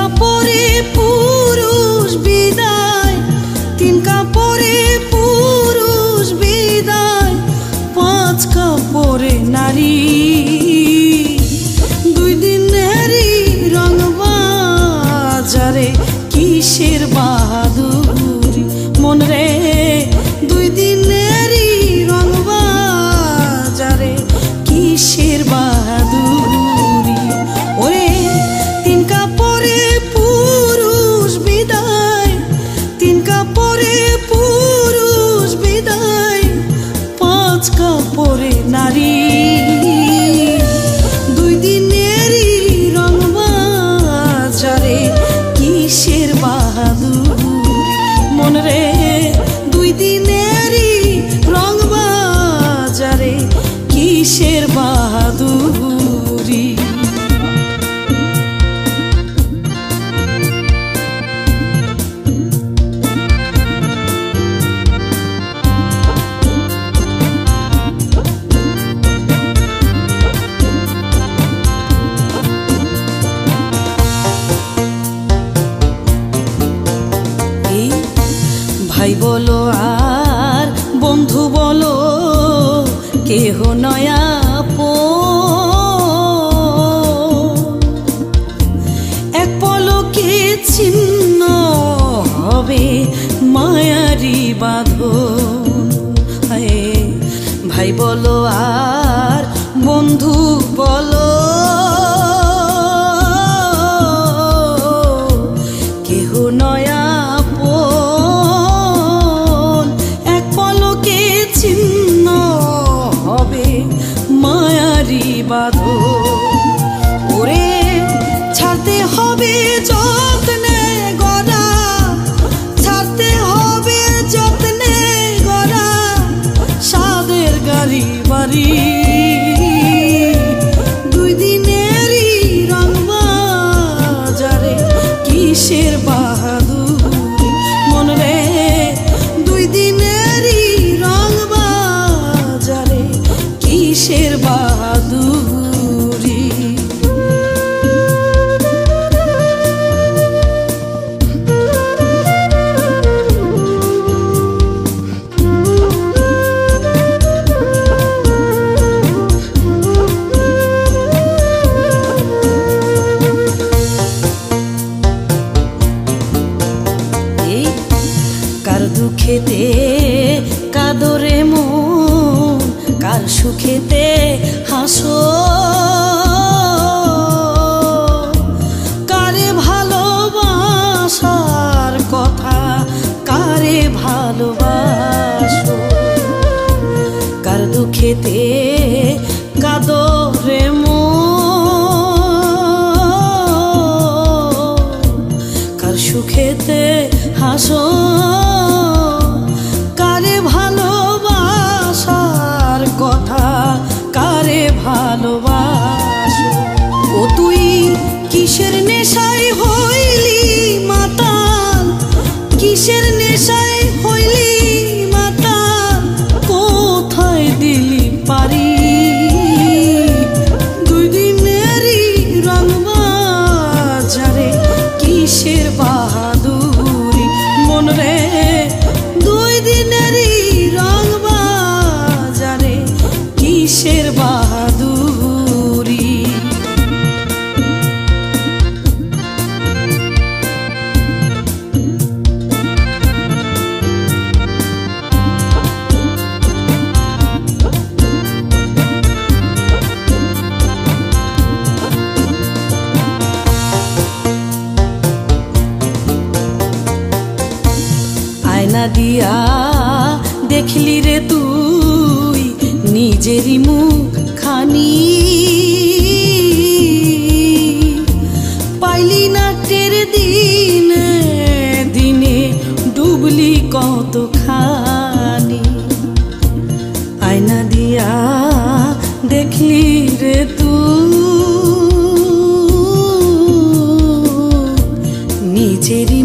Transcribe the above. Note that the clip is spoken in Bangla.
কাপড়ে পুরুষ বিদায়, তিন কাপড়ে পুরুষ বিদায়, পাঁচ কাপড়ে নারী। দুই দিনেরই রং বাজারে কিসের বাহাদুরি মন রে, দুই দিনেরই রং বাজারে কিসের বাহাদুরি। ওরে তিন কাপড়ে পুরুষ বিদায়, তিন কাপড়ে পুরুষ বিদায়, পাঁচ কাপড়ে নারী। দুই দিনেরই রং বাজারে কিসের বাহাদুরি মন রে, দুই দিনেরই রং বাজারে কিসের বাহাদুরি। ভাই বলো আর বন্ধু বলো কেহ নয়া এক পলকে ছিন্ন হবে মায়ারি বাঁধন। ভাই বলো আর বন্ধু বলো কেহ নয়া ছিন্ন হবে মায়ারি বাঁধন। ওরে ছাড়তে হবে যত্নে গড়া, ছাড়তে হবে যত্নে গড়া সাদের গাড়ি বাড়ি। দুই দিনেরই রং বাজারে কিসের বাহাদুরি মন রে, দুই দিনেরই রং বাজারে কিসের বাহাদুরি। কার দুঃখেতে কাদরে মন, কার সুখেতে হাসো, কারে ভালোবাসার কথা কারে ভালোবাসো। কার দুঃখেতে কাদরে মন, কার সুখেতে হাসো, কারে ভালোবাসার কথা কারে ভালোবাসো। ও তুই কিসের নেশায় হইলি মাতাল, কিসের নেশায় হইলি মাতাল, কোথায় দিলি পারি। দুই দিনেরই রং বাজারে কিসের বাহাদুরি মন রে, দুই দিনেরই রং বাজারে কিসের বাহাদুরি। আয়না দিয়া দেখলি রে তুই নিজেরই মুখ খানি, পাইলি না টের দিনে দিনে ডুবলি কতখানি। আয়না দিয়া দেখলি রে তুই নিজেরই